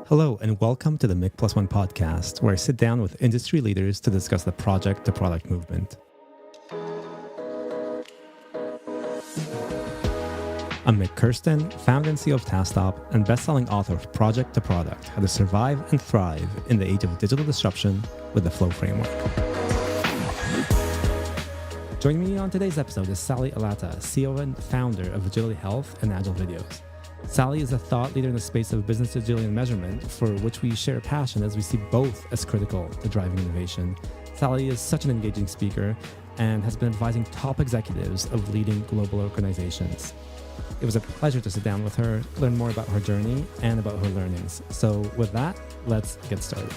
Hello, and welcome to the Mik One podcast, where I sit down with industry leaders to discuss the project to product movement. I'm Mik Kirsten, founder and CEO of TaskTop and best-selling author of Project to Product: How to Survive and Thrive in the Age of Digital Disruption with the Flow Framework. Joining me on today's episode is Sally Elatta, CEO and founder of AgilityHealth and Agile Videos. Sally is a thought leader in the space of business agility and measurement, for which we share a passion as we see both as critical to driving innovation. Sally is such an engaging speaker and has been advising top executives of leading global organizations. It was a pleasure to sit down with her, learn more about her journey and about her learnings. So with that, let's get started.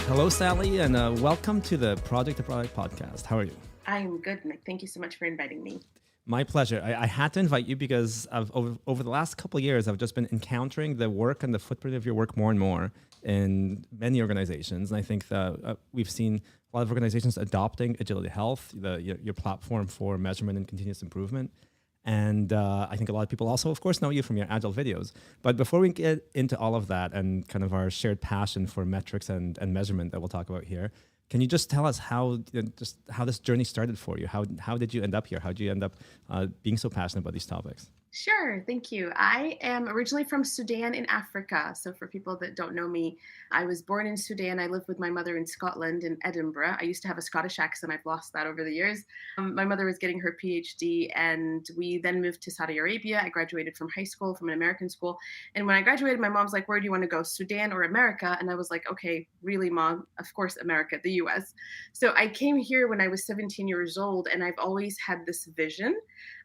Hello, Sally, and welcome to the Project to Product podcast. How are you? I'm good, Mik. Thank you so much for inviting me. My pleasure. I had to invite you because over the last couple of years, I've just been encountering the work and the footprint of your work more and more in many organizations. And I think that we've seen a lot of organizations adopting AgilityHealth, your platform for measurement and continuous improvement. And I think a lot of people also, of course, know you from your Agile videos. But before we get into all of that and kind of our shared passion for metrics and measurement that we'll talk about here, can you just tell us how this journey started for you? How did you end up here? How did you end up being so passionate about these topics? Sure, thank you. I am originally from Sudan in Africa. So for people that don't know me, I was born in Sudan. I lived with my mother in Scotland, in Edinburgh. I used to have a Scottish accent. I've lost that over the years. My mother was getting her PhD, and we then moved to Saudi Arabia. I graduated from high school, from an American school. And when I graduated, my mom's like, where do you want to go, Sudan or America? And I was like, okay, really, Mom? Of course, America, the US. So I came here when I was 17 years old, and I've always had this vision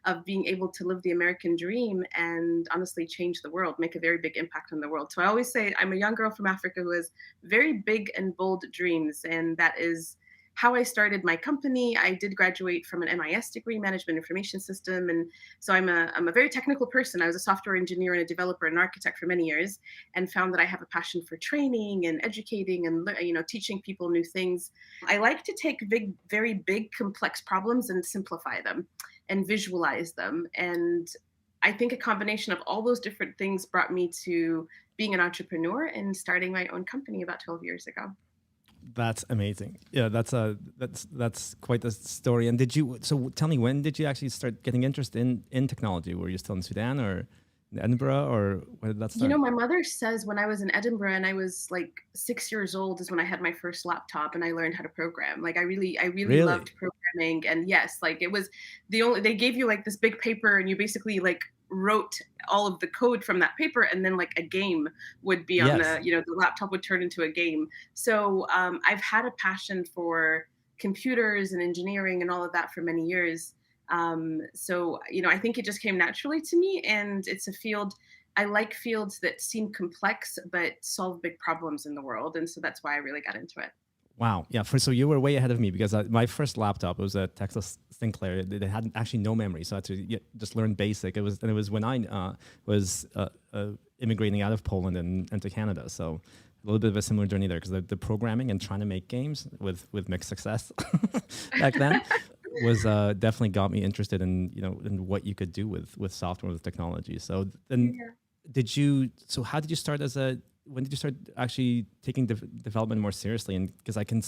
of being able to live the American dream and honestly change the world, make a very big impact on the world. So I always say I'm a young girl from Africa who has very big and bold dreams. And that is how I started my company. I did graduate from an MIS degree, management information system. And so I'm a very technical person. I was a software engineer and a developer and architect for many years, and found that I have a passion for training and educating and teaching people new things. I like to take very big, complex problems and simplify them and visualize them. And I think a combination of all those different things brought me to being an entrepreneur and starting my own company about 12 years ago. That's amazing. Yeah, that's quite the story. And so tell me, when did you actually start getting interested in technology? Were you still in Sudan or in Edinburgh, or when did that start? My mother says when I was in Edinburgh and I was like 6 years old is when I had my first laptop and I learned how to program. Like I really loved programming. And yes, like it was they gave you like this big paper and you basically like wrote all of the code from that paper, and then like a game would be on the laptop would turn into a game. So I've had a passion for computers and engineering and all of that for many years. So I think it just came naturally to me, and it's a field. I like fields that seem complex but solve big problems in the world, and so that's why I really got into it. Wow. Yeah. So you were way ahead of me, because my first laptop was a Texas Sinclair. It had actually no memory, so I had to just learn basic. It was when I was immigrating out of Poland and to Canada. So a little bit of a similar journey there, because the programming and trying to make games with mixed success back then was definitely got me interested in what you could do with software, with technology. So then, how did you start when did you start actually taking development more seriously? And because I can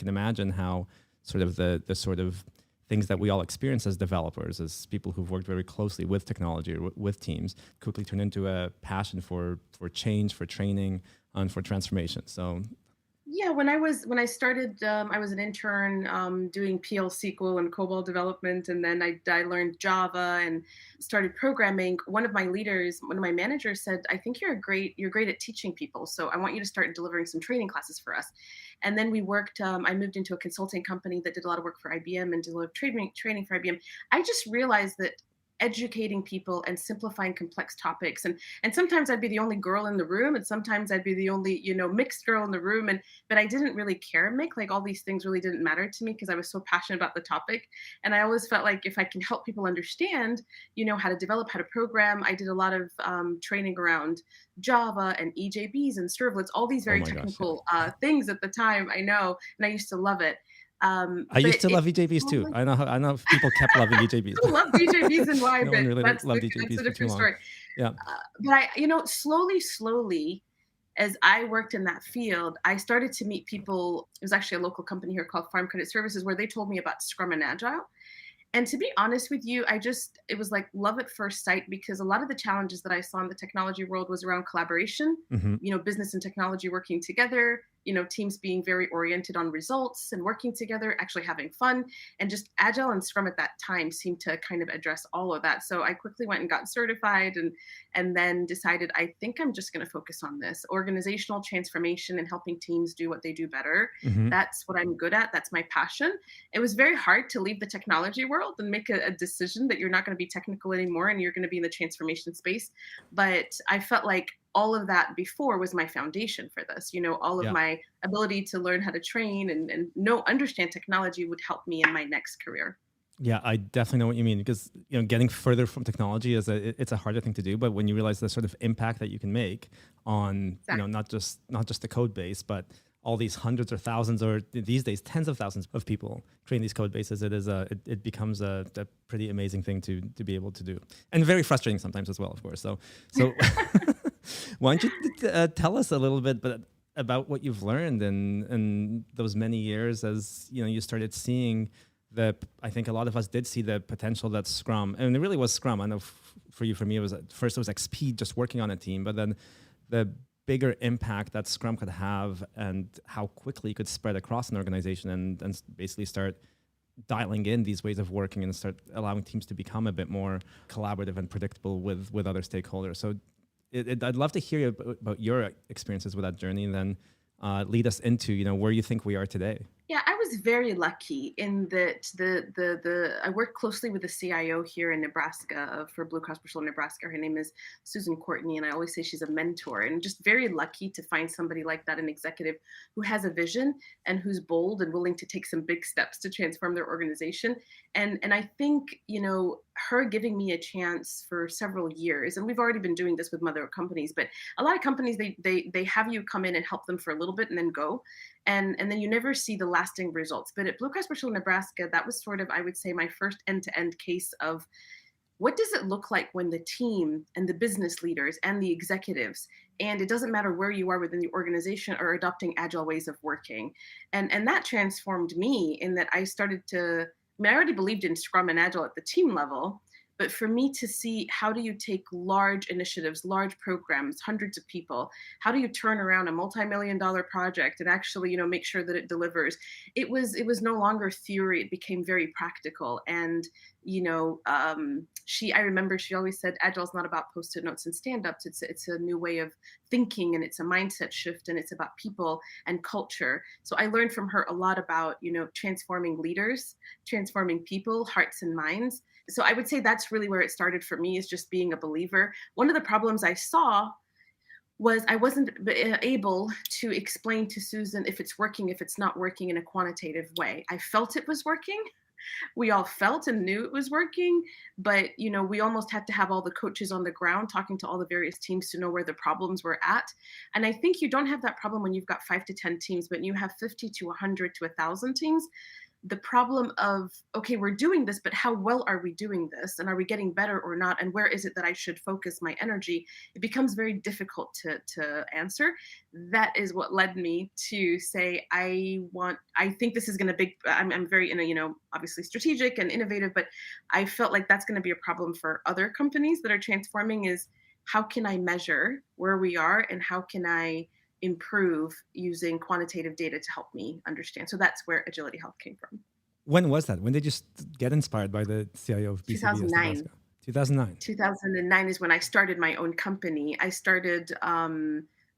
imagine how sort of the sort of things that we all experience as developers, as people who've worked very closely with technology or with teams, quickly turn into a passion for change, for training, and for transformation. So yeah, when I started, I was an intern doing PL SQL and COBOL development, and then I learned Java and started programming. One of my managers said, "I think you're great at teaching people, so I want you to start delivering some training classes for us." And then we worked. I moved into a consulting company that did a lot of work for IBM and delivered training for IBM. I just realized that educating people and simplifying complex topics. And sometimes I'd be the only girl in the room, and sometimes I'd be the only, mixed girl in the room. But I didn't really care, Mik. Like all these things really didn't matter to me because I was so passionate about the topic. And I always felt like if I can help people understand, how to develop, how to program. I did a lot of training around Java and EJBs and servlets, all these very technical things at the time, I know, and I used to love it. I used But to it love EJBs too. slowly, I know if people kept loving EJBs, I love DJVs and why, no one but really loved that's a EJBs for too different long. story. Yeah. But slowly, as I worked in that field, I started to meet people. It was actually a local company here called Farm Credit Services where they told me about Scrum and Agile. And to be honest with you, it was like love at first sight because a lot of the challenges that I saw in the technology world was around collaboration, Hmm. business and technology working together, teams being very oriented on results and working together, actually having fun. And just Agile and Scrum at that time seemed to kind of address all of that. So I quickly went and got certified and then decided I think I'm just going to focus on this organizational transformation and helping teams do what they do better. Hmm. That's what I'm good at. That's my passion. It was very hard to leave the technology world and make a decision that you're not going to be technical anymore and you're going to be in the transformation space. But I felt like all of that before was my foundation for this. All of Yeah. my ability to learn how to train and know, understand technology would help me in my next career. Yeah, I definitely know what you mean because getting further from technology it's a harder thing to do. But when you realize the sort of impact that you can make on Exactly. not just the code base, but all these hundreds or thousands or these days tens of thousands of people creating these code bases, it becomes a pretty amazing thing to be able to do, and very frustrating sometimes as well, of course. So why don't you tell us a little bit, about what you've learned in those many years as you started seeing I think a lot of us did see the potential that Scrum, and it really was Scrum. I know for you, for me, it was first it was XP just working on a team, but then the bigger impact that Scrum could have and how quickly it could spread across an organization and basically start dialing in these ways of working and start allowing teams to become a bit more collaborative and predictable with other stakeholders. So I'd love to hear about your experiences with that journey and then lead us into where you think we are today. Yeah, I was very lucky in that the I worked closely with the CIO here in Nebraska for Blue Cross Blue Shield Nebraska. Her name is Susan Courtney, and I always say she's a mentor. And just very lucky to find somebody like that, an executive who has a vision and who's bold and willing to take some big steps to transform their organization. And I think her giving me a chance for several years, and we've already been doing this with other companies, but a lot of companies they have you come in and help them for a little bit and then go. And then you never see the lasting results. But at Blue Cross Blue Shield Nebraska, that was sort of, I would say, my first end-to-end case of what does it look like when the team and the business leaders and the executives, and it doesn't matter where you are within the organization, are adopting agile ways of working. And that transformed me in that I started to, I already believed in Scrum and Agile at the team level, but for me to see how do you take large initiatives, large programs, hundreds of people, how do you turn around a multi-million-dollar project and actually, make sure that it delivers? It was no longer theory; it became very practical. And I remember she always said, "Agile is not about post-it notes and stand-ups. It's a new way of thinking, and it's a mindset shift, and it's about people and culture." So I learned from her a lot about transforming leaders, transforming people, hearts and minds. So I would say that's really where it started for me, is just being a believer. One of the problems I saw was I wasn't able to explain to Susan if it's working, if it's not working in a quantitative way. I felt it was working. We all felt and knew it was working, but we almost had to have all the coaches on the ground talking to all the various teams to know where the problems were at. And I think you don't have that problem when you've got 5 to 10 teams, but you have 50 to 100 to 1,000 teams. The problem of, okay, we're doing this, but how well are we doing this? And are we getting better or not? And where is it that I should focus my energy? It becomes very difficult to answer. That is what led me to say, I think this is going to I'm very, obviously strategic and innovative, but I felt like that's going to be a problem for other companies that are transforming, is how can I measure where we are and how can I improve using quantitative data to help me understand. So that's where AgilityHealth came from. When was that? When did you get inspired by the CIO of BCBS 2009. Nebraska? 2009. 2009 is when I started my own company. I started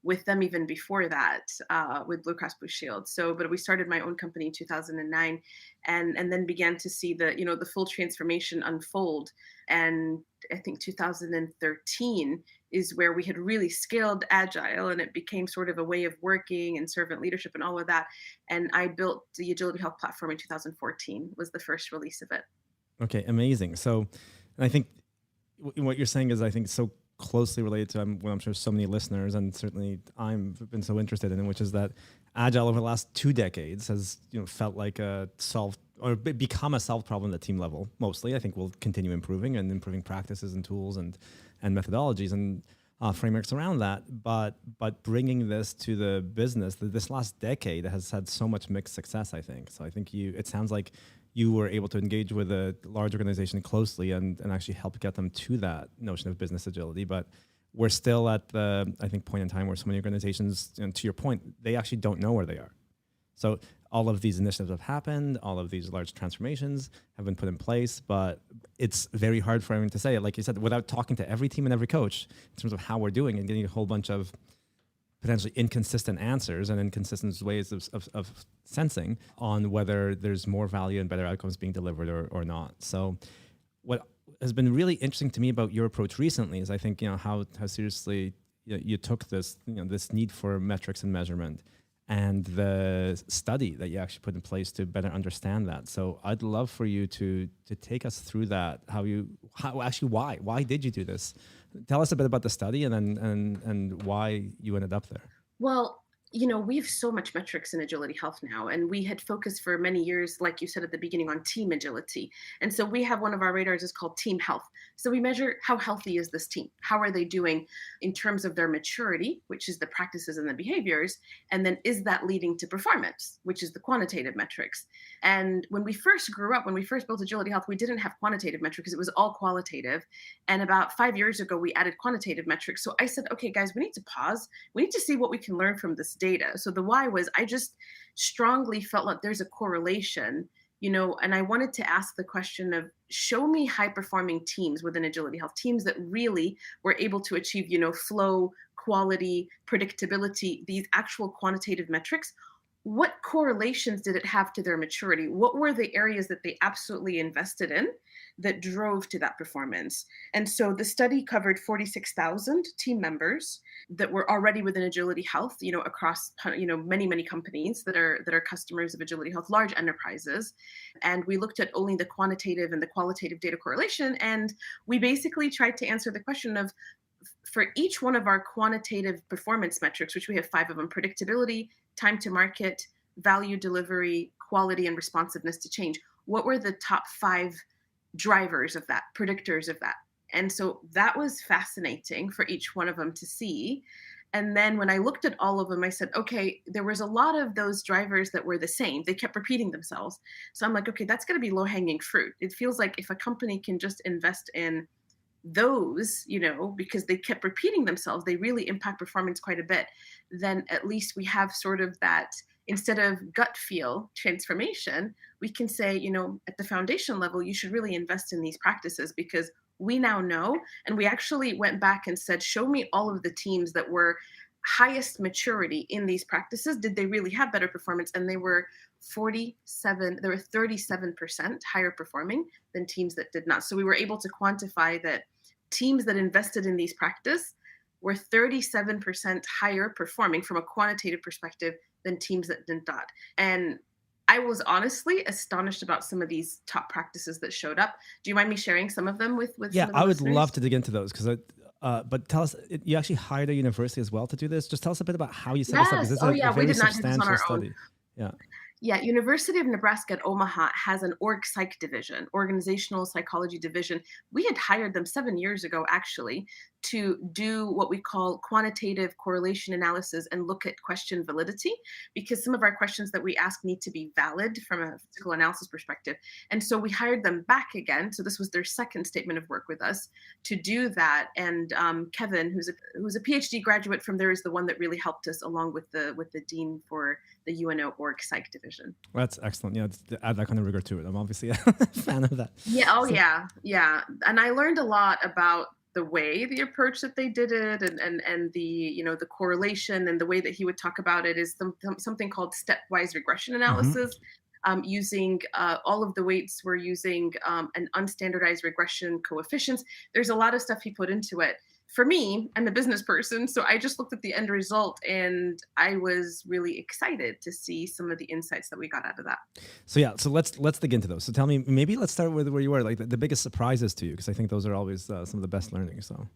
with them even before that, with Blue Cross Blue Shield. But we started my own company in 2009, and then began to see the full transformation unfold. And I think 2013 is where we had really scaled Agile, and it became sort of a way of working and servant leadership and all of that. And I built the AgilityHealth platform in 2014, was the first release of it. Okay, amazing. So, and I think what you're saying is, I think, so closely related to what I'm sure so many listeners, and certainly I've been so interested in, which is that Agile over the last 2 decades has felt like a solved or become a solved problem at team level. Mostly, I think we'll continue improving practices and tools and methodologies and frameworks around that. But bringing this to the business, this last decade has had so much mixed success. I think so. I think it sounds like you were able to engage with a large organization closely and actually help get them to that notion of business agility. But we're still at the, I think, point in time where so many organizations, and to your point, they actually don't know where they are. So all of these initiatives have happened, all of these large transformations have been put in place, but it's very hard for everyone to say, like you said, without talking to every team and every coach in terms of how we're doing and getting a whole bunch of potentially inconsistent answers and inconsistent ways of sensing on whether there's more value and better outcomes being delivered or not. So what has been really interesting to me about your approach recently is I think, how seriously you took this, this need for metrics and measurement and the study that you actually put in place to better understand that. So I'd love for you to take us through that, why did you do this? Tell us a bit about the study and why you ended up there. Well, we have so much metrics in AgilityHealth now, and we had focused for many years, like you said at the beginning, on team agility. And so we have one of our radars is called team health. So we measure how healthy is this team? How are they doing in terms of their maturity, which is the practices and the behaviors? And then is that leading to performance, which is the quantitative metrics? And when we first grew up, when we first built AgilityHealth, we didn't have quantitative metrics because it was all qualitative. And about 5 years ago, we added quantitative metrics. So I said, okay, guys, we need to pause. We need to see what we can learn from this data. So the why was I just strongly felt like there's a correlation, and I wanted to ask the question of show me high performing teams within AgilityHealth, teams that really were able to achieve, flow, quality, predictability, these actual quantitative metrics. What correlations did it have to their maturity? What were the areas that they absolutely invested in that drove to that performance? And so the study covered 46,000 team members that were already within AgilityHealth, across, many, many companies that are customers of AgilityHealth, large enterprises. And we looked at only the quantitative and the qualitative data correlation. And we basically tried to answer the question of, for each one of our quantitative performance metrics, which we have 5 of them: predictability, time to market, value delivery, quality, and responsiveness to change. What were the top 5 drivers of that, predictors of that? And so that was fascinating for each one of them to see. And then when I looked at all of them, I said, okay, there was a lot of those drivers that were the same. They kept repeating themselves. So I'm like, okay, that's going to be low-hanging fruit. It feels like if a company can just invest in those, because they kept repeating themselves, they really impact performance quite a bit, then at least we have sort of that, instead of gut feel transformation, we can say, at the foundation level, you should really invest in these practices because we now know. And we actually went back and said, show me all of the teams that were highest maturity in these practices. Did they really have better performance? And they were 37% higher performing than teams that did not. So we were able to quantify that teams that invested in these practices were 37% higher performing from a quantitative perspective than teams that did not. And I was honestly astonished about some of these top practices that showed up. Do you mind me sharing some of them with Yeah, some of the I would listeners? love to dig into those because but tell us, you actually hired a university as well to do this. Just tell us a bit about how you set this up. Yes. Because Oh, it's yeah. a We very did not do this on substantial our study. own. Yeah. Yeah, University of Nebraska at Omaha has an org psych division, organizational psychology division. We had hired them 7 years ago, actually, to do what we call quantitative correlation analysis and look at question validity, because some of our questions that we ask need to be valid from a physical analysis perspective. And so we hired them back again. So this was their second statement of work with us to do that. And Kevin, who's a PhD graduate from there, is the one that really helped us, along with the dean for the UNO org psych division. Well, that's excellent. Yeah, to add that kind of rigor to it. I'm obviously a fan of that. Yeah. Oh, so, yeah. And I learned a lot about the way, the approach that they did it, and the the correlation, and the way that he would talk about it is something called stepwise regression analysis. Using all of the weights, we're using an unstandardized regression coefficients. There's a lot of stuff he put into it. For me, I'm a business person, so I just looked at the end result and I was really excited to see some of the insights that we got out of that. So yeah, so let's dig into those. So tell me, maybe let's start with where you were, like the biggest surprises to you, because I think those are always some of the best learning. So,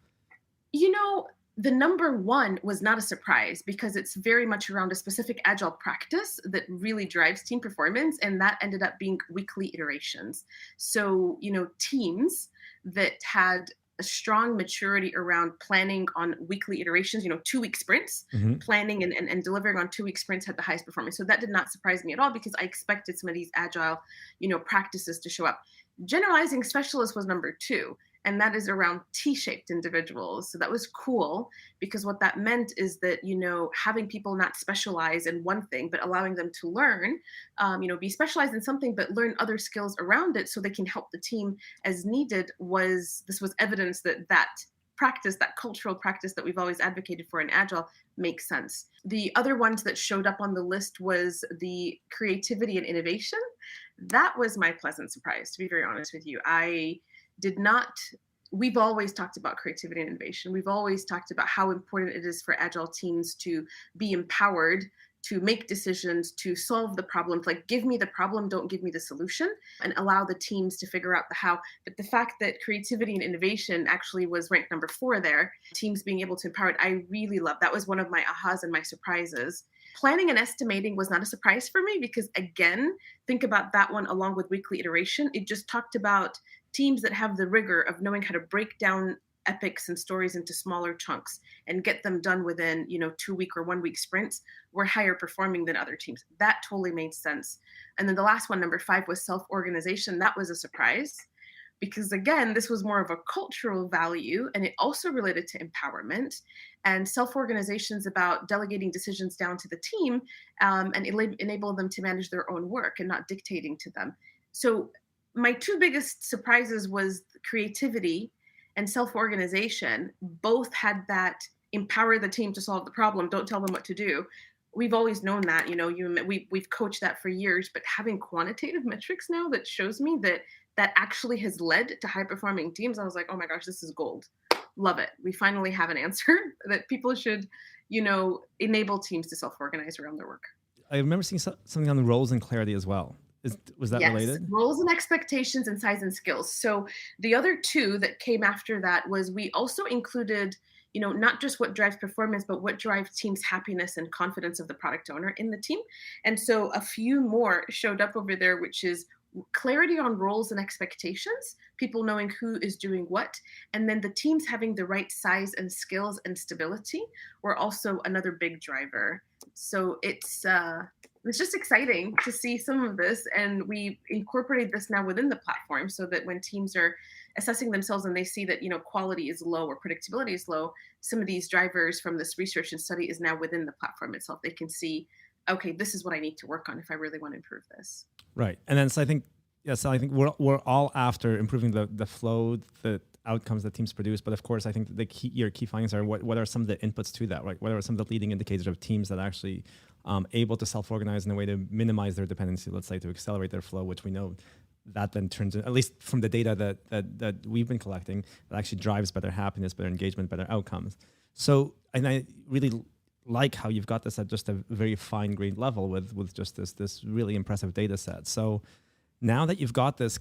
The number one was not a surprise because it's very much around a specific agile practice that really drives team performance. And that ended up being weekly iterations. So, teams that had a strong maturity around planning on weekly iterations, 2-week sprints, Hmm. planning and delivering on 2-week sprints had the highest performance. So that did not surprise me at all because I expected some of these agile, practices to show up. Generalizing specialist was number two, and that is around T-shaped individuals. So that was cool because what that meant is that, having people not specialize in one thing, but allowing them to learn, be specialized in something, but learn other skills around it so they can help the team as needed this was evidence that practice, that cultural practice that we've always advocated for in Agile makes sense. The other ones that showed up on the list was the creativity and innovation. That was my pleasant surprise, to be very honest with you. I did not We've always talked about creativity and innovation. We've always talked about how important it is for agile teams to be empowered to make decisions, to solve the problems. Like, give me the problem, don't give me the solution, and allow the teams to figure out the how. But the fact that creativity and innovation actually was ranked number 4 there, teams being able to empower it, I really love. That was one of my ahas and my surprises. Planning and estimating was not a surprise for me because, again, think about that one along with weekly iteration. It just talked about teams that have the rigor of knowing how to break down epics and stories into smaller chunks and get them done within 2-week or 1-week sprints were higher performing than other teams. That totally made sense. And then the last one, number 5, was self-organization. That was a surprise because, again, this was more of a cultural value, and it also related to empowerment. And self-organization is about delegating decisions down to the team, and enable them to manage their own work and not dictating to them. So my 2 biggest surprises was creativity and self-organization. Both had that empower the team to solve the problem, don't tell them what to do. We've always known that, we've coached that for years, but having quantitative metrics now that shows me that actually has led to high performing teams, I was like, oh my gosh, this is gold. Love it. We finally have an answer that people should, enable teams to self-organize around their work. I remember seeing something on the roles and clarity as well. Was that Yes, related? roles and expectations and size and skills. So the other 2 that came after that was we also included, not just what drives performance, but what drives team's happiness and confidence of the product owner in the team. And so a few more showed up over there, which is clarity on roles and expectations, people knowing who is doing what, and then the teams having the right size and skills and stability were also another big driver. So it's just exciting to see some of this, and we incorporated this now within the platform so that when teams are assessing themselves and they see that quality is low or predictability is low, some of these drivers from this research and study is now within the platform itself. They can see, okay, this is what I need to work on if I really want to improve this. Right. And then so I think we're all after improving the flow, the outcomes that teams produce. But of course, I think your key findings are what are some of the inputs to that, right? What are some of the leading indicators of teams that actually able to self-organize in a way to minimize their dependency, let's say, to accelerate their flow, which we know that then turns in, at least from the data that we've been collecting, that actually drives better happiness, better engagement, better outcomes. So, and I really like how you've got this at just a very fine-grained level with just this really impressive data set. So now that you've got this,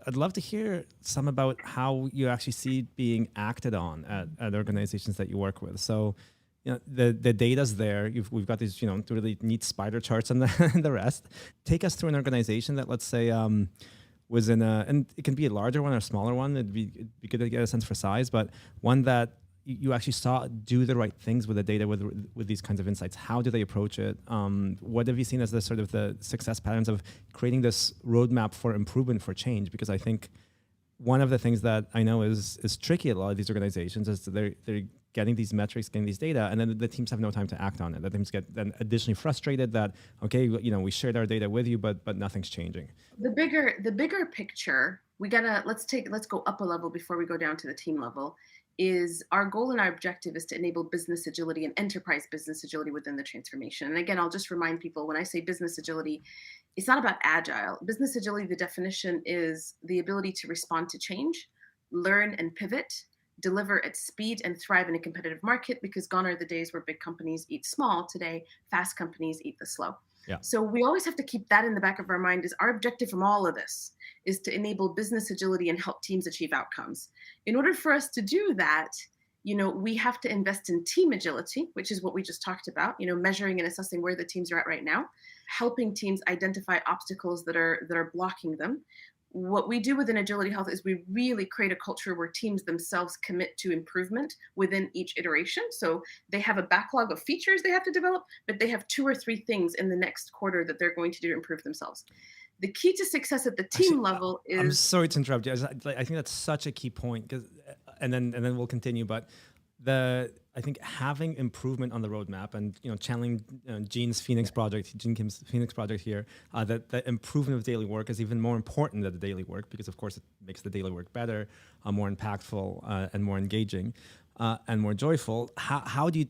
I'd love to hear some about how you actually see it being acted on at organizations that you work with. So, the data's there. We've got these, really neat spider charts and the rest. Take us through an organization that, let's say, was in and it can be a larger one or a smaller one. It'd be good to get a sense for size, but one that you actually saw do the right things with the data with these kinds of insights. How do they approach it? What have you seen as the sort of the success patterns of creating this roadmap for improvement, for change? Because I think one of the things that I know is tricky at a lot of these organizations is that they're getting these metrics, getting these data, and then the teams have no time to act on it. The teams get then additionally frustrated that, okay, we shared our data with you, but nothing's changing. The bigger picture, let's go up a level before we go down to the team level, is our goal and our objective is to enable business agility and enterprise business agility within the transformation. And again, I'll just remind people, when I say business agility, it's not about agile. Business agility, the definition is the ability to respond to change, learn and pivot, deliver at speed, and thrive in a competitive market, because gone are the days where big companies eat small. Today, fast companies eat the slow. Yeah. So we always have to keep that in the back of our mind, is our objective from all of this is to enable business agility and help teams achieve outcomes. In order for us to do that, We have to invest in team agility, which is what we just talked about, measuring and assessing where the teams are at right now, helping teams identify obstacles that are blocking them. What we do within Agility Health is we really create a culture where teams themselves commit to improvement within each iteration. So they have a backlog of features they have to develop, but they have 2 or 3 things in the next quarter that they're going to do to improve themselves. The key to success at the team Actually, level I'm is sorry to interrupt you. I think that's such a key point, because, and then we'll continue. But I think having improvement on the roadmap, and channeling Gene Kim's Phoenix project here, that the improvement of daily work is even more important than the daily work, because of course it makes the daily work better, more impactful, and more engaging. And more joyful. How do you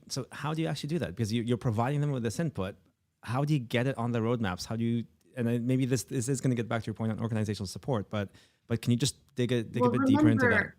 actually do that? Because you're providing them with this input. How do you get it on the roadmaps? How do you, and maybe this is going to get back to your point on organizational support, but can you just dig a well, bit deeper into that? remember,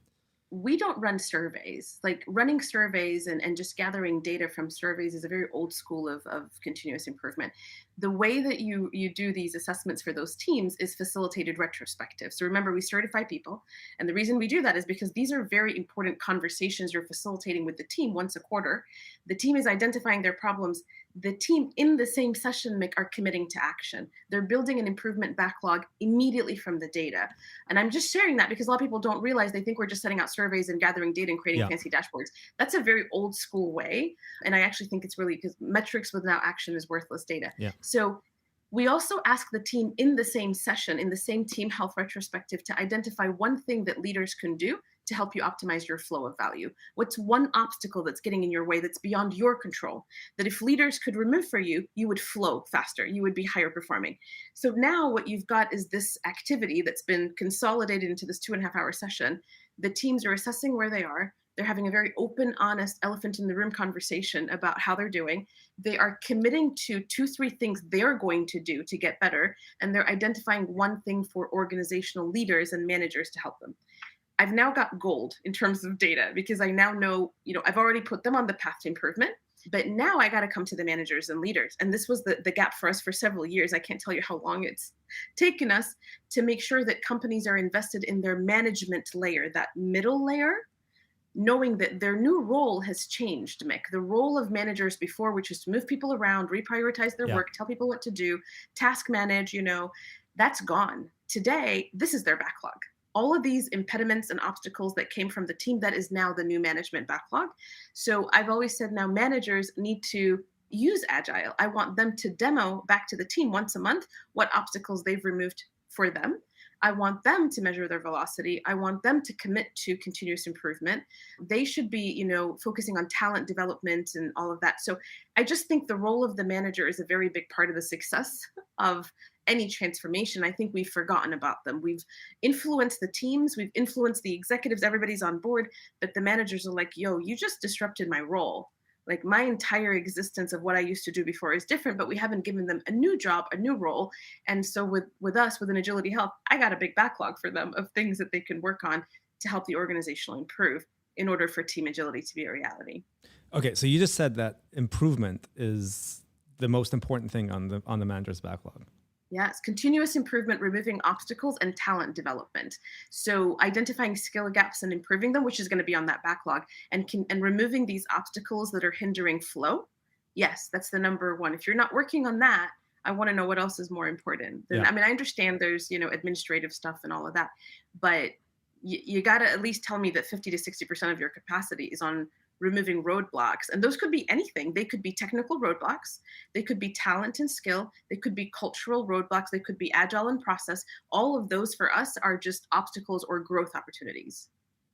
we don't run surveys. Like running surveys and just gathering data from surveys is a very old school of continuous improvement. The way that you do these assessments for those teams is facilitated retrospective. So remember, we certify people. And the reason we do that is because these are very important conversations you're facilitating with the team once a quarter. The team is identifying their problems. The team in the same session are committing to action. They're building an improvement backlog immediately from the data. And I'm just sharing that because a lot of people don't realize, they think we're just sending out surveys and gathering data and creating fancy dashboards. That's a very old school way. And I actually think it's really, because metrics without action is worthless data. Yeah. So we also ask the team in the same session, in the same team health retrospective, to identify one thing that leaders can do to help you optimize your flow of value. What's one obstacle that's getting in your way that's beyond your control, that if leaders could remove for you, you would flow faster, you would be higher performing. So now what you've got is this activity that's been consolidated into this 2.5-hour session. The teams are assessing where they are. They're having a very open, honest, elephant in the room conversation about how they're doing. They are committing to 2-3 things they're going to do to get better. And they're identifying one thing for organizational leaders and managers to help them. I've now got gold in terms of data, because I now know, I've already put them on the path to improvement, but now I got to come to the managers and leaders. And this was the gap for us for several years. I can't tell you how long it's taken us to make sure that companies are invested in their management layer, that middle layer, knowing that their new role has changed, Mik. The role of managers before, which is to move people around, reprioritize their work, tell people what to do, task manage, that's gone. Today, this is their backlog. All of these impediments and obstacles that came from the team, that is now the new management backlog. So I've always said now managers need to use Agile. I want them to demo back to the team once a month what obstacles they've removed for them. I want them to measure their velocity. I want them to commit to continuous improvement. They should be, focusing on talent development and all of that. So I just think the role of the manager is a very big part of the success of any transformation. I think we've forgotten about them. We've influenced the teams, we've influenced the executives, everybody's on board, but the managers are like, yo, you just disrupted my role. Like my entire existence of what I used to do before is different, but we haven't given them a new job, a new role. And so with us, within Agility Health, I got a big backlog for them of things that they can work on to help the organizational improve in order for team agility to be a reality. Okay, so you just said that improvement is the most important thing on the manager's backlog. Yeah, it's continuous improvement, removing obstacles, and talent development. So identifying skill gaps and improving them, which is going to be on that backlog, and removing these obstacles that are hindering flow. Yes, that's the number one. If you're not working on that, I want to know what else is more important. I mean, I understand there's, administrative stuff and all of that, but you got to at least tell me that 50 to 60% of your capacity is on removing roadblocks. And those could be anything. They could be technical roadblocks. They could be talent and skill. They could be cultural roadblocks. They could be agile and process. All of those for us are just obstacles or growth opportunities.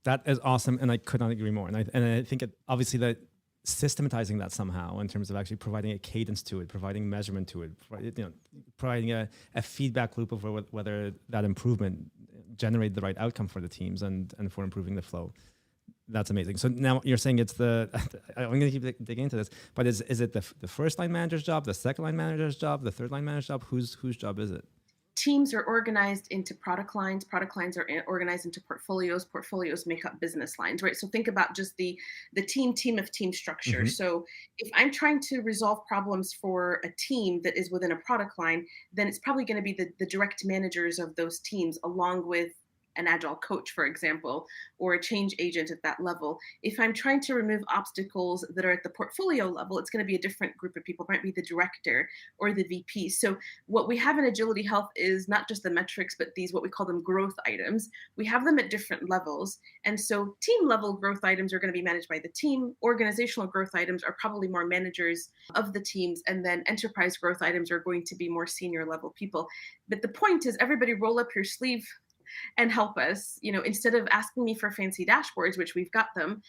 That is awesome. And I could not agree more. And I think obviously that systematizing that somehow in terms of actually providing a cadence to it, providing measurement to it, providing a feedback loop of whether that improvement generated the right outcome for the teams and for improving the flow. That's amazing. So now you're saying it's I'm going to keep digging into this, but is it the first line manager's job, the second line manager's job, the third line manager's job? Whose job is it? Teams are organized into product lines. Product lines are organized into portfolios. Portfolios make up business lines, right? So think about just the team of team structure. Mm-hmm. So if I'm trying to resolve problems for a team that is within a product line, then it's probably going to be the direct managers of those teams, along with an agile coach, for example, or a change agent at that level. If I'm trying to remove obstacles that are at the portfolio level, it's going to be a different group of people. It might be the director or the VP. So what we have in Agility Health is not just the metrics, but these, what we call them, growth items. We have them at different levels. And so team level growth items are going to be managed by the team. Organizational growth items are probably more managers of the teams. And then enterprise growth items are going to be more senior level people. But the point is, everybody roll up your sleeve and help us. Instead of asking me for fancy dashboards, which we've got them,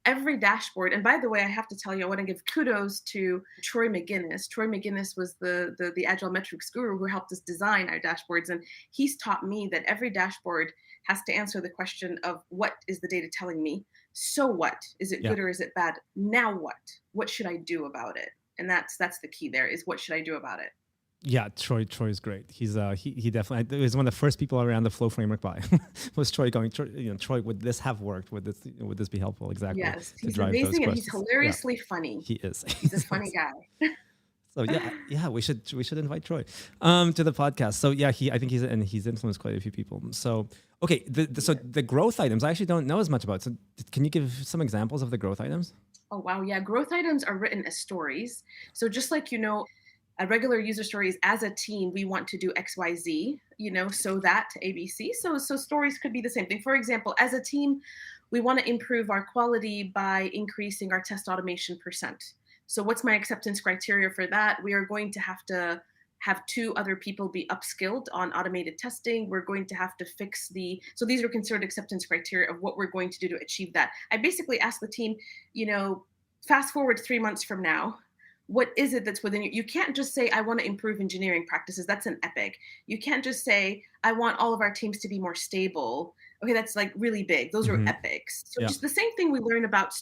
every dashboard. And by the way, I have to tell you, I want to give kudos to Troy McGinnis. Troy McGinnis was the Agile metrics guru who helped us design our dashboards. And he's taught me that every dashboard has to answer the question of, what is the data telling me? So what? Is it good or is it bad? Now what? What should I do about it? And that's the key there, is what should I do about it? Yeah, Troy is great. He's he definitely was one of the first people around the flow framework by was Troy going, Troy, would this have worked? Would this be helpful? Exactly. Yes, he's amazing and he's hilariously funny. He is. He's a funny guy. So yeah, we should invite Troy to the podcast. So yeah, I think he's influenced quite a few people. So okay, so the growth items I actually don't know as much about. So can you give some examples of the growth items? Oh wow, yeah, growth items are written as stories. So just like a regular user story is, as a team, we want to do XYZ, so that ABC. So stories could be the same thing. For example, as a team, we want to improve our quality by increasing our test automation percent. So what's my acceptance criteria for that? We are going to have 2 other people be upskilled on automated testing. We're going to have to fix so these are considered acceptance criteria of what we're going to do to achieve that. I basically ask the team, fast forward 3 months from now, what is it that's within you? You can't just say, I want to improve engineering practices. That's an epic. You can't just say, I want all of our teams to be more stable. Okay, that's like really big. Those are epics. So just the same thing we learn about,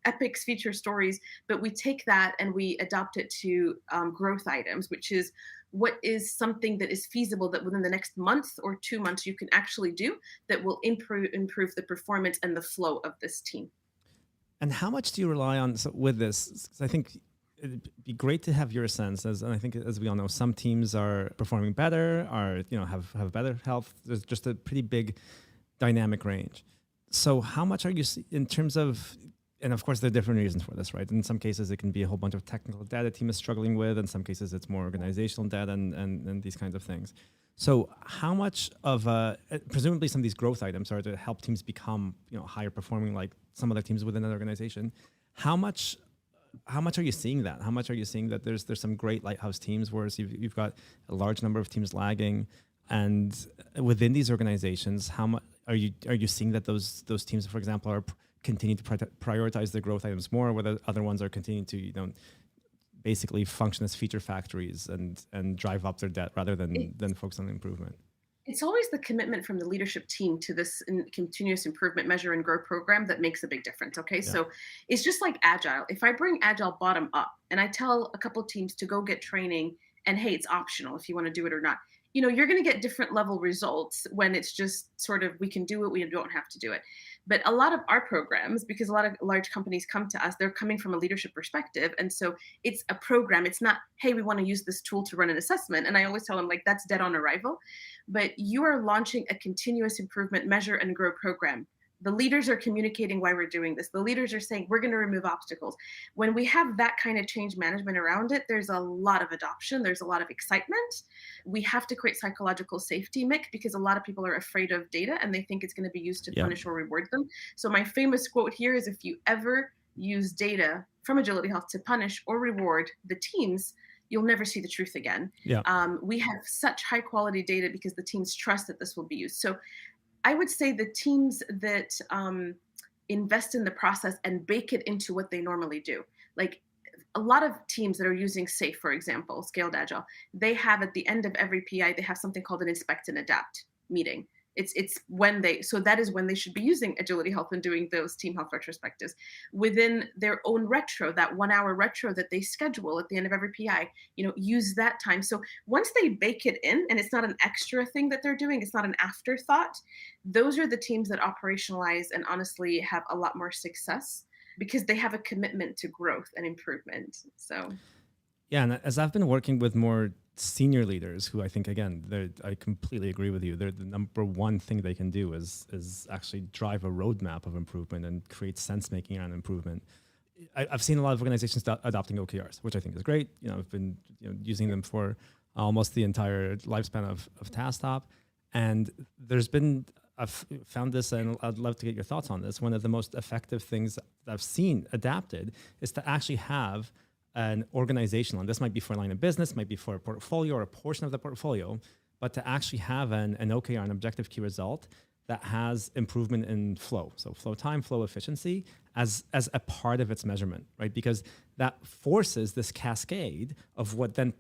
epics, feature stories, but we take that and we adopt it to growth items, which is, what is something that is feasible that within the next month or 2 months you can actually do that will improve the performance and the flow of this team. And how much do you rely on with this? I think it'd be great to have your sense, and I think, as we all know, some teams are performing better, have better health. There's just a pretty big dynamic range. So how much are you in terms of, and of course there are different reasons for this, right? In some cases it can be a whole bunch of technical data team is struggling with. In some cases it's more organizational data and these kinds of things. So how much of presumably some of these growth items are to help teams become higher performing, like some other teams within an organization. How much are you seeing that? How much are you seeing that there's some great lighthouse teams, whereas you've got a large number of teams lagging, and within these organizations, how much are you seeing that those teams, for example, are continuing to prioritize their growth items more, where the other ones are continuing to basically function as feature factories and drive up their debt rather than focus on improvement? It's always the commitment from the leadership team to this continuous improvement measure and grow program that makes a big difference. Okay. Yeah. So it's just like Agile. If I bring Agile bottom up and I tell a couple of teams to go get training and, hey, it's optional if you want to do it or not, you're going to get different level results when it's just sort of, we can do it, we don't have to do it. But a lot of our programs, because a lot of large companies come to us, they're coming from a leadership perspective. And so it's a program. It's not, hey, we want to use this tool to run an assessment. And I always tell them, like, that's dead on arrival. But you are launching a continuous improvement measure and grow program. The leaders are communicating why we're doing this. The leaders are saying, we're going to remove obstacles. When we have that kind of change management around it, there's a lot of adoption. There's a lot of excitement. We have to create psychological safety, Mik, because a lot of people are afraid of data and they think it's going to be used to punish or reward them. So my famous quote here is, if you ever use data from AgilityHealth to punish or reward the teams, you'll never see the truth again. Yeah. We have such high quality data because the teams trust that this will be used. So I would say the teams that invest in the process and bake it into what they normally do, like a lot of teams that are using SAFe, for example, Scaled Agile, they have at the end of every PI, they have something called an inspect and adapt meeting. It's when so that is when they should be using AgilityHealth and doing those team health retrospectives within their own retro, that 1 hour retro that they schedule at the end of every PI, use that time. So once they bake it in and it's not an extra thing that they're doing, it's not an afterthought, those are the teams that operationalize and honestly have a lot more success because they have a commitment to growth and improvement. So. Yeah, and as I've been working with more senior leaders who I think, again, I completely agree with you. They're the number one thing they can do is actually drive a roadmap of improvement and create sense making around improvement. I've seen a lot of organizations adopting OKRs, which I think is great. I've been using them for almost the entire lifespan of TaskTop. And I've found this, and I'd love to get your thoughts on this. One of the most effective things that I've seen adapted is to actually have an organizational, and this might be for a line of business, might be for a portfolio or a portion of the portfolio, but to actually have an OKR, an objective key result, that has improvement in flow. So flow time, flow efficiency as a part of its measurement, right? Because that forces this cascade of what then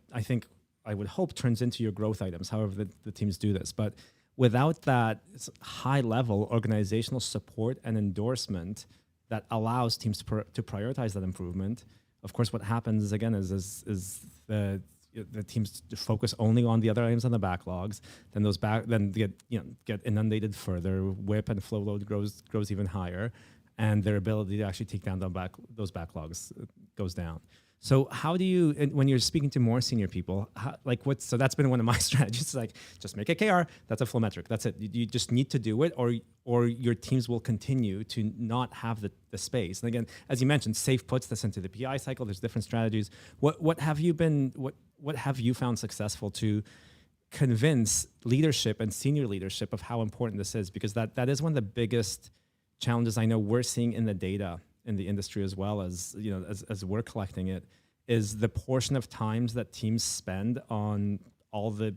I would hope turns into your growth items, however the teams do this. But without that high level organizational support and endorsement that allows teams to prioritize that improvement, of course, what happens again is the teams focus only on the other items on the backlogs. Then get inundated further. WIP and flow load grows even higher, and their ability to actually take down those backlogs goes down. So how do you, when you're speaking to more senior people, so that's been one of my strategies, like just make a KR, that's a flow metric, that's it. You just need to do it, or your teams will continue to not have the space. And again, as you mentioned, SAFe puts this into the PI cycle, there's different strategies. What have you found successful to convince leadership and senior leadership of how important this is? Because that is one of the biggest challenges I know we're seeing in the data in the industry, as well as as we're collecting it, is the portion of times that teams spend on all the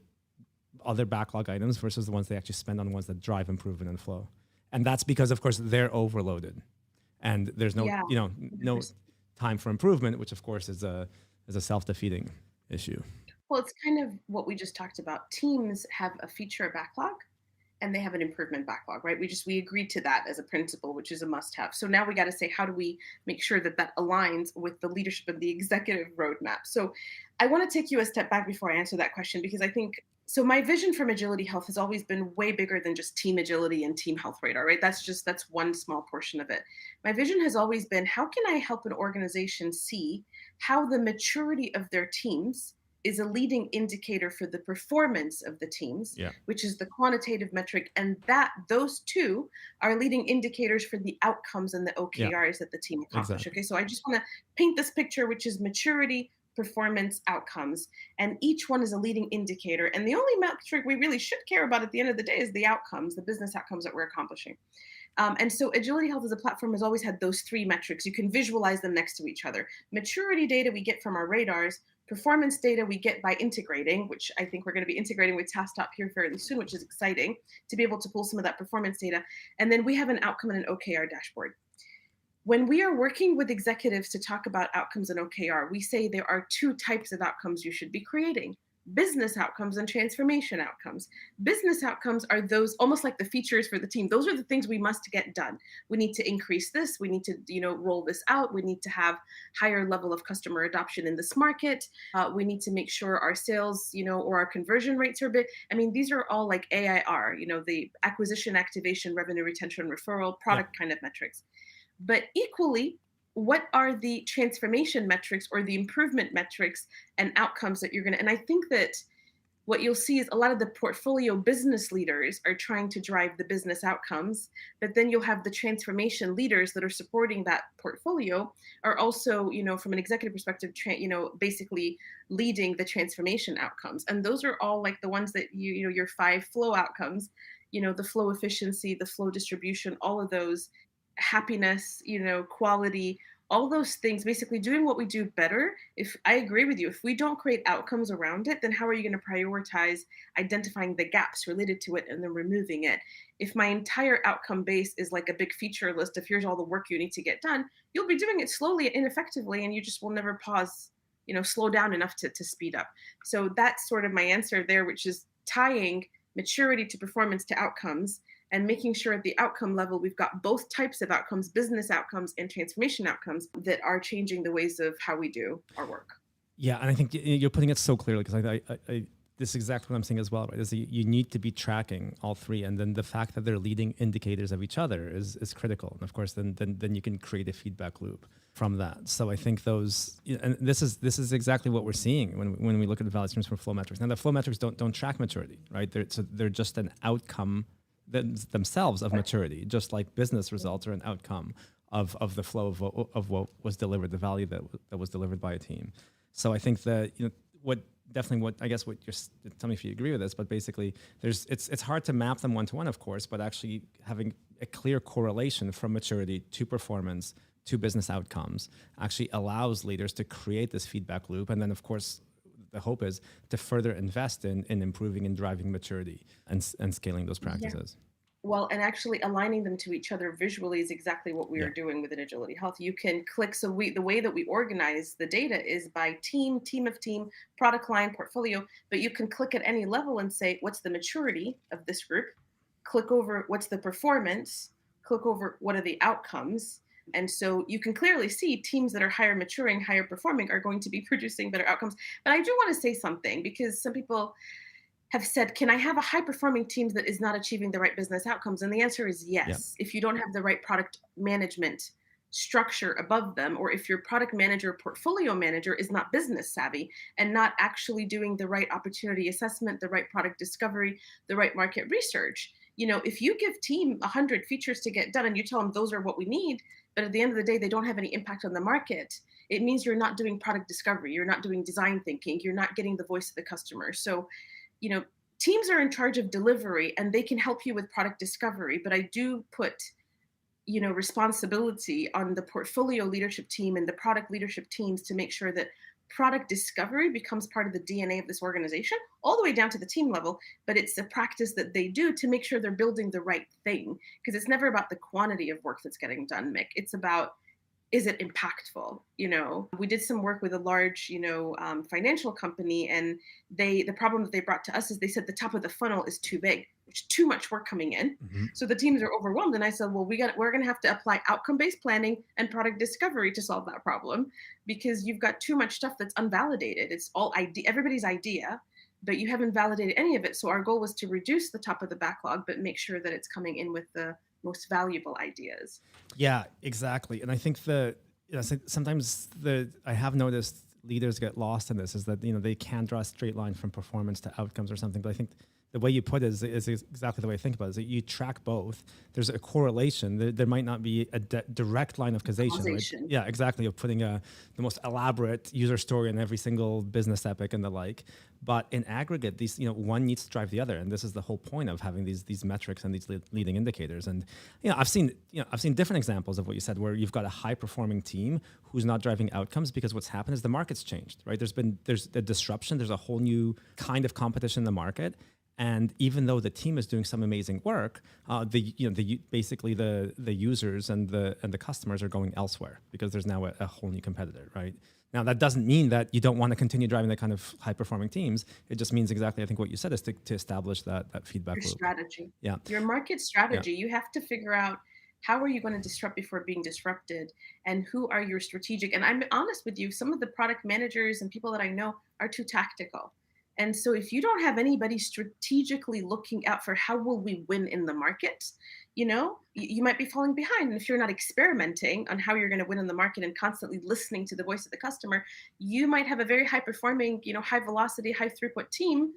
other backlog items versus the ones they actually spend on ones that drive improvement and flow. And that's because, of course, they're overloaded, and there's no no time for improvement, which of course is a self-defeating issue. Well, it's kind of what we just talked about. Teams have a feature backlog, and they have an improvement backlog, right? We agreed to that as a principle, which is a must-have. So now we got to say, how do we make sure that aligns with the leadership and the executive roadmap? So I want to take you a step back before I answer that question, because I think, so my vision from AgilityHealth has always been way bigger than just team agility and team health radar, right? That's one small portion of it. My vision has always been, how can I help an organization see how the maturity of their teams is a leading indicator for the performance of the teams, which is the quantitative metric, and that those two are leading indicators for the outcomes and the OKRs that the team accomplish. Exactly. Okay, so I just want to paint this picture, which is maturity, performance, outcomes, and each one is a leading indicator. And the only metric we really should care about at the end of the day is the outcomes, the business outcomes that we're accomplishing. And so AgilityHealth as a platform has always had those three metrics. You can visualize them next to each other. Maturity data we get from our radars. Performance data we get by integrating, which I think we're going to be integrating with TaskTop here fairly soon, which is exciting to be able to pull some of that performance data. And then we have an outcome and an OKR dashboard. When we are working with executives to talk about outcomes and OKR, we say there are two types of outcomes you should be creating: business outcomes and transformation outcomes. Business outcomes are those almost like the features for the team. Those are the things we must get done. We need to increase this. We need to, roll this out. We need to have higher level of customer adoption in this market. We need to make sure our sales, or our conversion rates are big. I mean, these are all like AIR, the acquisition, activation, revenue, retention, referral, product kind of metrics. But equally, what are the transformation metrics or the improvement metrics and outcomes that you're going to, and I think that what you'll see is a lot of the portfolio business leaders are trying to drive the business outcomes, but then you'll have the transformation leaders that are supporting that portfolio are also, from an executive perspective, basically leading the transformation outcomes. And those are all like the ones that your 5 flow outcomes, the flow efficiency, the flow distribution, all of those, happiness, quality, all those things, basically doing what we do better. If I agree with you, if we don't create outcomes around it, then how are you going to prioritize identifying the gaps related to it and then removing it? If my entire outcome base is like a big feature list of here's all the work you need to get done, you'll be doing it slowly and ineffectively, and you just will never pause, slow down enough to speed up. So that's sort of my answer there, which is tying maturity to performance to outcomes, and making sure at the outcome level, we've got both types of outcomes, business outcomes and transformation outcomes, that are changing the ways of how we do our work. Yeah, and I think you're putting it so clearly, because this is exactly what I'm saying as well, right? Is you need to be tracking all three, and then the fact that they're leading indicators of each other is critical. And of course, then you can create a feedback loop. from that. So I think those, and this is exactly what we're seeing when we look at the value streams from flow metrics. Now the flow metrics don't track maturity, right? They're just an outcome themselves of maturity, just like business results are an outcome of the flow of what was delivered, the value that was delivered by a team. So I think that what you're, tell me if you agree with this, but basically it's hard to map them one-to-one, of course, but actually having a clear correlation from maturity to performance to business outcomes actually allows leaders to create this feedback loop. And then of course, the hope is to further invest in improving and driving maturity and scaling those practices. Yeah. Well, and actually aligning them to each other visually is exactly what we are doing within Agility Health. You can click. So the way that we organize the data is by team of team, product line, portfolio, but you can click at any level and say, what's the maturity of this group? Click over what's the performance, click over what are the outcomes. And so you can clearly see teams that are higher maturing, higher performing are going to be producing better outcomes. But I do want to say something, because some people have said, can I have a high performing team that is not achieving the right business outcomes? And the answer is yes. If you don't have the right product management structure above them, or if your product manager, portfolio manager is not business savvy and not actually doing the right opportunity assessment, the right product discovery, the right market research. If you give team 100 features to get done and you tell them those are what we need, but at the end of the day, they don't have any impact on the market, it means you're not doing product discovery. You're not doing design thinking. You're not getting the voice of the customer. So, teams are in charge of delivery and they can help you with product discovery, but I do put, responsibility on the portfolio leadership team and the product leadership teams to make sure that product discovery becomes part of the DNA of this organization, all the way down to the team level. But it's a practice that they do to make sure they're building the right thing, because it's never about the quantity of work that's getting done, Mik. It's about, is it impactful? We did some work with a large, financial company, and the problem that they brought to us is they said the top of the funnel is too big. There's too much work coming in. Mm-hmm. So the teams are overwhelmed. And I said, well, we're going to have to apply outcome-based planning and product discovery to solve that problem, because you've got too much stuff that's unvalidated. It's all everybody's idea, but you haven't validated any of it. So our goal was to reduce the top of the backlog, but make sure that it's coming in with the most valuable ideas. Yeah, exactly. And I think sometimes I have noticed leaders get lost in this, is that they can't draw a straight line from performance to outcomes or something. But I think the way you put it is exactly the way I think about it, is that you track both. There's a correlation. There might not be a direct line of causation. Right? Yeah, exactly, of putting the most elaborate user story in every single business epic and the like. But in aggregate, these one needs to drive the other, and this is the whole point of having these metrics and these leading indicators. And I've seen different examples of what you said, where you've got a high performing team who's not driving outcomes because what's happened is the market's changed, right? There's a disruption. There's a whole new kind of competition in the market. And even though the team is doing some amazing work, basically the users and the customers are going elsewhere because there's now a whole new competitor, right? Now that doesn't mean that you don't want to continue driving that kind of high performing teams. It just means exactly, I think, what you said, is to establish that feedback loop. Strategy. Yeah. Your market strategy. Yeah. You have to figure out, how are you going to disrupt before being disrupted, and who are your strategic? And I'm honest with you, some of the product managers and people that I know are too tactical. And so if you don't have anybody strategically looking out for how will we win in the market, you might be falling behind. And if you're not experimenting on how you're going to win in the market and constantly listening to the voice of the customer, you might have a very high performing, high velocity, high throughput team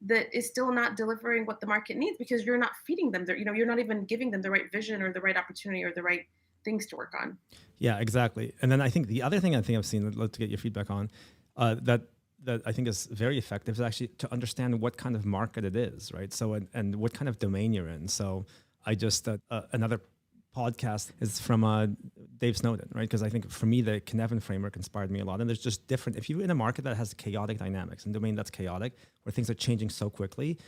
that is still not delivering what the market needs, because you're not feeding them. You're not even giving them the right vision or the right opportunity or the right things to work on. Yeah, exactly. And then I think the other thing I've seen, I'd love to get your feedback on, that I think is very effective, is actually to understand what kind of market it is, right? So, and what kind of domain you're in. So I just, another podcast is from Dave Snowden, right? Because I think for me, the Cynefin framework inspired me a lot. And there's just different, if you're in a market that has chaotic dynamics, and domain that's chaotic, where things are changing so quickly,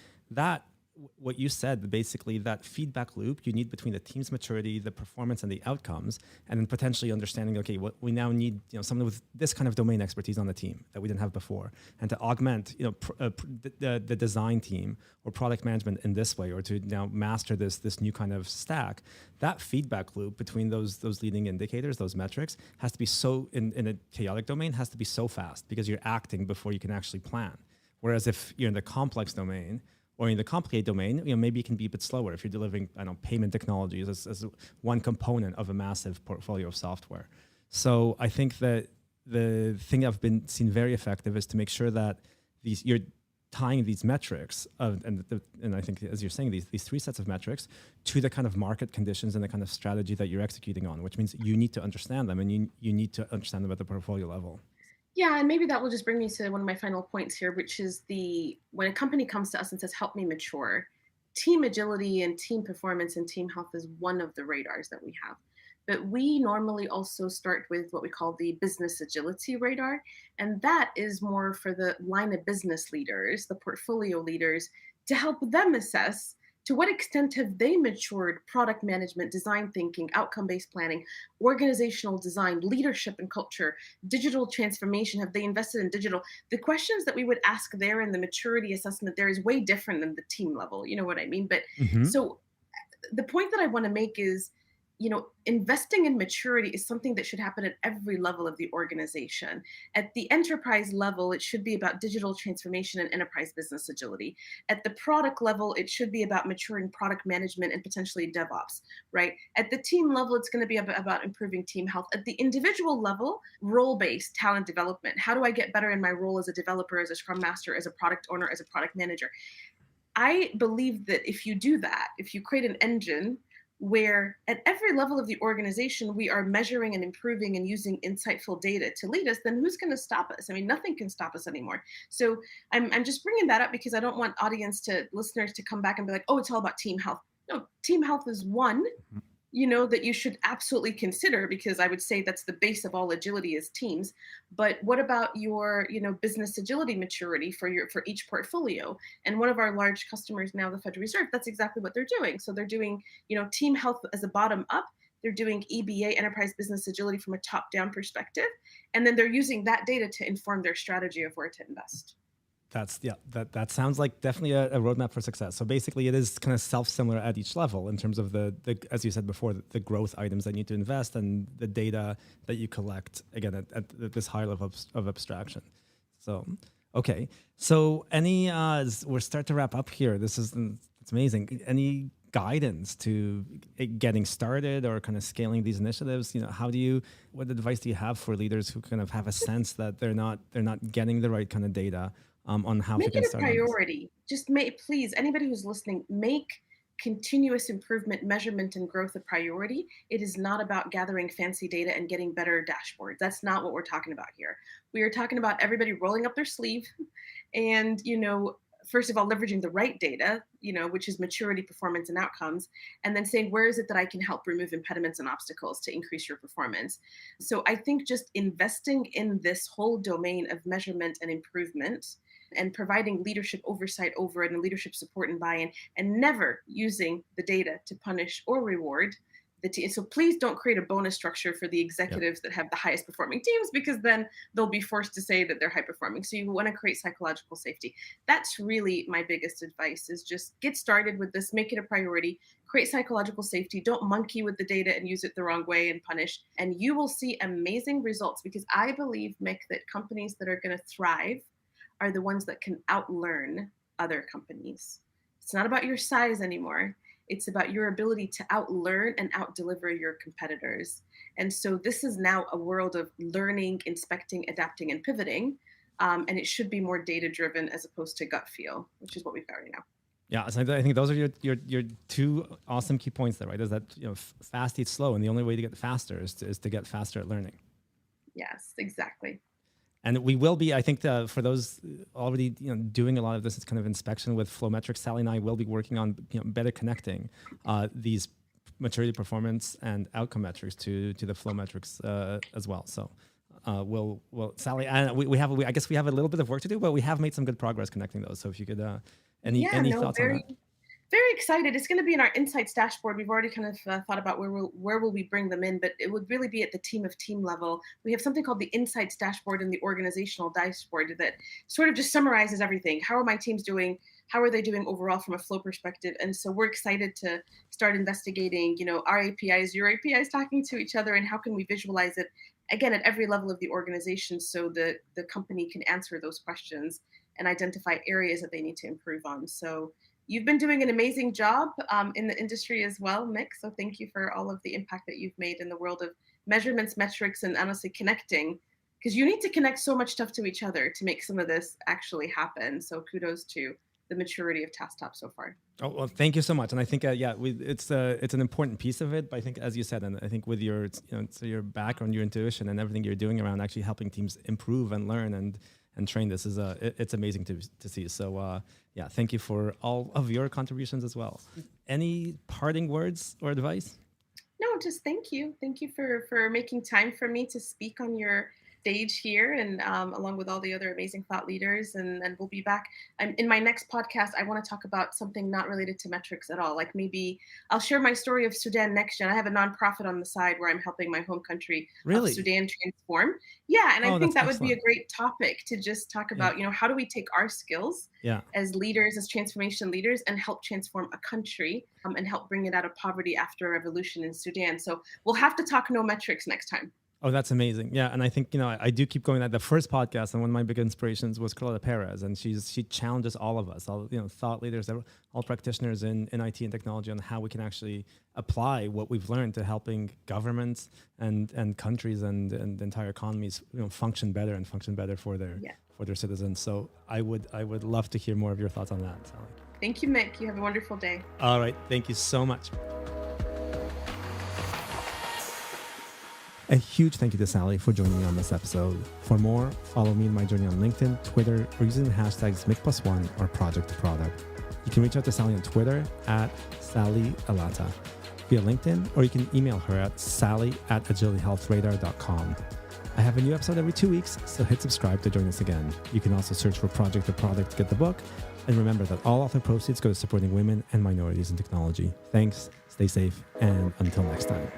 what you said, basically that feedback loop you need between the team's maturity, the performance, and the outcomes, and then potentially understanding, okay, what we now need, someone with this kind of domain expertise on the team that we didn't have before, and to augment, the design team or product management in this way, or to now master this new kind of stack. That feedback loop between those leading indicators, those metrics, has to be so in a chaotic domain, has to be so fast, because you're acting before you can actually plan. Whereas if you're in the complex domain, or in the complicated domain, maybe it can be a bit slower if you're delivering, payment technologies as one component of a massive portfolio of software. So I think that the thing I've been seen very effective is to make sure that you're tying these metrics and I think, as you're saying, these three sets of metrics to the kind of market conditions and the kind of strategy that you're executing on, which means you need to understand them, and you need to understand them at the portfolio level. Yeah, and maybe that will just bring me to one of my final points here, which is when a company comes to us and says, "Help me mature," team agility and team performance and team health is one of the radars that we have. But we normally also start with what we call the business agility radar. And that is more for the line of business leaders, the portfolio leaders, to help them assess to what extent have they matured product management, design thinking, outcome based planning, organizational design, leadership and culture, digital transformation. Have they invested in digital? The questions that we would ask there in the maturity assessment there is way different than the team level. You know what I mean? But Mm-hmm. so the point that I want to make is, investing in maturity is something that should happen at every level of the organization. At the enterprise level, it should be about digital transformation and enterprise business agility. At the product level, it should be about maturing product management and potentially DevOps, right? At the team level, it's going to be about improving team health. At the individual level, role-based talent development. How do I get better in my role as a developer, as a scrum master, as a product owner, as a product manager? I believe that if you do that, if you create an engine where at every level of the organization we are measuring and improving and using insightful data to lead us, then who's going to stop us? I mean, nothing can stop us anymore. So I'm just bringing that up because I don't want listeners to come back and be like, oh, it's all about team health. No, team health is one, that you should absolutely consider, because I would say that's the base of all agility is teams. But what about your, business agility maturity for each portfolio? And one of our large customers now, the Federal Reserve, that's exactly what they're doing. So they're doing, team health as a bottom up. They're doing EBA, enterprise business agility, from a top down perspective. And then they're using that data to inform their strategy of where to invest. That sounds like definitely a roadmap for success. So basically, it is kind of self-similar at each level in terms of the as you said before, the growth items that you need to invest and the data that you collect, again, at this higher level of abstraction. So, okay. So we're start to wrap up here. It's amazing. Any guidance to getting started or kind of scaling these initiatives? What advice do you have for leaders who kind of have a sense that they're not getting the right kind of data on how to Make get it a started on this? priority. Please, anybody who's listening, make continuous improvement, measurement, and growth a priority. It is not about gathering fancy data and getting better dashboards. That's not what we're talking about here. We are talking about everybody rolling up their sleeve and, first of all, leveraging the right data, which is maturity, performance, and outcomes, and then saying, where is it that I can help remove impediments and obstacles to increase your performance? So I think just investing in this whole domain of measurement and improvement and providing leadership oversight over it and leadership support and buy-in, and never using the data to punish or reward the team. So please don't create a bonus structure for the executives that have the highest performing teams, because then they'll be forced to say that they're high performing. So you want to create psychological safety. That's really my biggest advice, is just get started with this, make it a priority, create psychological safety. Don't monkey with the data and use it the wrong way and punish. And you will see amazing results, because I believe, Mik, that companies that are going to thrive are the ones that can outlearn other companies. It's not about your size anymore. It's about your ability to outlearn and outdeliver your competitors. And so this is now a world of learning, inspecting, adapting, and pivoting. And it should be more data-driven as opposed to gut feel, which is what we've got right now. Yeah, so I think those are your two awesome key points there, right? Is that fast eats slow, and the only way to get faster is to get faster at learning. Yes, exactly. And we will be, I think, for those already doing a lot of this kind of inspection with flow metrics, Sally and I will be working on better connecting these maturity, performance, and outcome metrics to the flow metrics as well. So we'll Sally, and I guess we have a little bit of work to do, but we have made some good progress connecting those. So if you could, any thoughts on that? Very excited. It's going to be in our insights dashboard. We've already kind of thought about where will we bring them in, but it would really be at the team of team level. We have something called the insights dashboard and the organizational dashboard that sort of just summarizes everything. How are my teams doing? How are they doing overall from a flow perspective? And so we're excited to start investigating, our APIs, your APIs talking to each other, and how can we visualize it, again, at every level of the organization, so that the company can answer those questions and identify areas that they need to improve on. So you've been doing an amazing job in the industry as well, Mik. So thank you for all of the impact that you've made in the world of measurements, metrics, and honestly connecting, because you need to connect so much stuff to each other to make some of this actually happen. So kudos to the maturity of TaskTop so far. Oh, well, thank you so much. And I think, it's an important piece of it. But I think, as you said, and I think with your, so your background, your intuition, and everything you're doing around actually helping teams improve and learn and train, this is it's amazing to see. So thank you for all of your contributions as well. Any parting words or advice? No, just thank you. Thank you for making time for me to speak on your stage here, and along with all the other amazing thought leaders. And we'll be back. In my next podcast, I want to talk about something not related to metrics at all. Like maybe I'll share my story of Sudan Next Gen. I have a nonprofit on the side where I'm helping my home country of Sudan transform. Yeah, and I think that would be a great topic to just talk about, how do we take our skills as leaders, as transformation leaders, and help transform a country and help bring it out of poverty after a revolution in Sudan. So we'll have to talk no metrics next time. Oh, that's amazing. Yeah. And I think, I do keep going at the first podcast, and one of my big inspirations was Carlota Perez, and she challenges all of us, all, thought leaders, all practitioners in IT and technology, on how we can actually apply what we've learned to helping governments and countries and entire economies, function better for their citizens. So I would love to hear more of your thoughts on that, Sally. Thank you, Mik. You have a wonderful day. All right. Thank you so much. A huge thank you to Sally for joining me on this episode. For more, follow me in my journey on LinkedIn, Twitter, or using the hashtags Mik+1 or Project to Product. You can reach out to Sally on Twitter at Sally Elatta via LinkedIn, or you can email her at sally@agilityhealthradar.com. I have a new episode every 2 weeks, so hit subscribe to join us again. You can also search for Project to Product to get the book. And remember that all author proceeds go to supporting women and minorities in technology. Thanks, stay safe, and until next time.